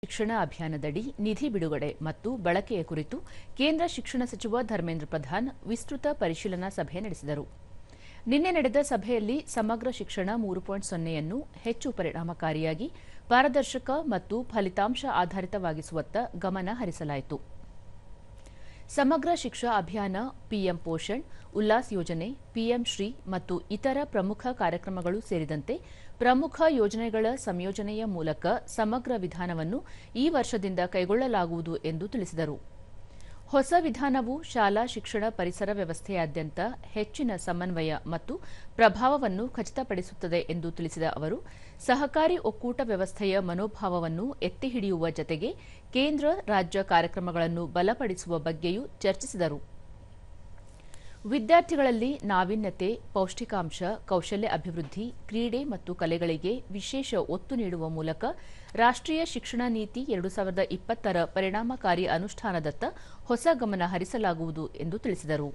ಶಿಕ್ಷಣ ಅಭಿಯಾನದಡಿ ನಿಧಿ ಬಿಡುಗಡೆ ಮತ್ತು ಬಳಕೆಯ ಕುರಿತು ಕೇಂದ್ರ ಶಿಕ್ಷಣ ಸಚಿವ ಧರ್ಮೇಂದ್ರ ಪ್ರಧಾನ್ ವಿಸ್ತೃತ ಪರಿಶೀಲನಾ ಸಭೆ ನಡೆಸಿದರು. ನಿನ್ನೆ ನಡೆದ ಸಭೆಯಲ್ಲಿ ಸಮಗ್ರ ಶಿಕ್ಷಣ 3.0 ಹೆಚ್ಚು ಪರಿಣಾಮಕಾರಿಯಾಗಿ, ಪಾರದರ್ಶಕ ಮತ್ತು ಫಲಿತಾಂಶ ಆಧಾರಿತವಾಗಿಸುವತ್ತ ಗಮನ ಹರಿಸಲಾಯಿತು. ಸಮಗ್ರ ಶಿಕ್ಷಾ ಅಭಿಯಾನ, ಪಿಎಂ ಪೋಷಣ್, ಉಲ್ಲಾಸ್ ಯೋಜನೆ, ಪಿಎಂ ಶ್ರೀ ಮತ್ತು ಇತರ ಪ್ರಮುಖ ಕಾರ್ಯಕ್ರಮಗಳು ಸೇರಿದಂತೆ ಪ್ರಮುಖ ಯೋಜನೆಗಳ ಸಂಯೋಜನೆಯ ಮೂಲಕ ಸಮಗ್ರ ವಿಧಾನವನ್ನು ಈ ವರ್ಷದಿಂದ ಕೈಗೊಳ್ಳಲಾಗುವುದು ಎಂದು ತಿಳಿಸಿದರು. ಹೊಸ ವಿಧಾನವು ಶಾಲಾ ಶಿಕ್ಷಣ ಪರಿಸರ ವ್ಯವಸ್ಥೆಯಾದ್ಯಂತ ಹೆಚ್ಚಿನ ಸಮನ್ವಯ ಮತ್ತು ಪ್ರಭಾವವನ್ನು ಖಚಿತಪಡಿಸುತ್ತದೆ ಎಂದು ತಿಳಿಸಿದ ಅವರು, ಸಹಕಾರಿ ಒಕ್ಕೂಟ ವ್ಯವಸ್ಥೆಯ ಮನೋಭಾವವನ್ನು ಎತ್ತಿ ಹಿಡಿಯುವ ಜತೆಗೆ ಕೇಂದ್ರ, ರಾಜ್ಯ ಕಾರ್ಯಕ್ರಮಗಳನ್ನು ಬಲಪಡಿಸುವ ಬಗ್ಗೆಯೂ ಚರ್ಚಿಸಿದರು. ವಿದ್ಯಾರ್ಥಿಗಳಲ್ಲಿ ನಾವೀನ್ಯತೆ, ಪೌಷ್ಟಿಕಾಂಶ, ಕೌಶಲ್ಯ ಅಭಿವೃದ್ಧಿ, ಕ್ರೀಡೆ ಮತ್ತು ಕಲೆಗಳಿಗೆ ವಿಶೇಷ ಒತ್ತು ನೀಡುವ ಮೂಲಕ ರಾಷ್ಟ್ರೀಯ ಶಿಕ್ಷಣ ನೀತಿ 2020ರ ಪರಿಣಾಮಕಾರಿ ಅನುಷ್ಠಾನದತ್ತ ಹೊಸ ಗಮನ ಹರಿಸಲಾಗುವುದು ಎಂದು ತಿಳಿಸಿದರು.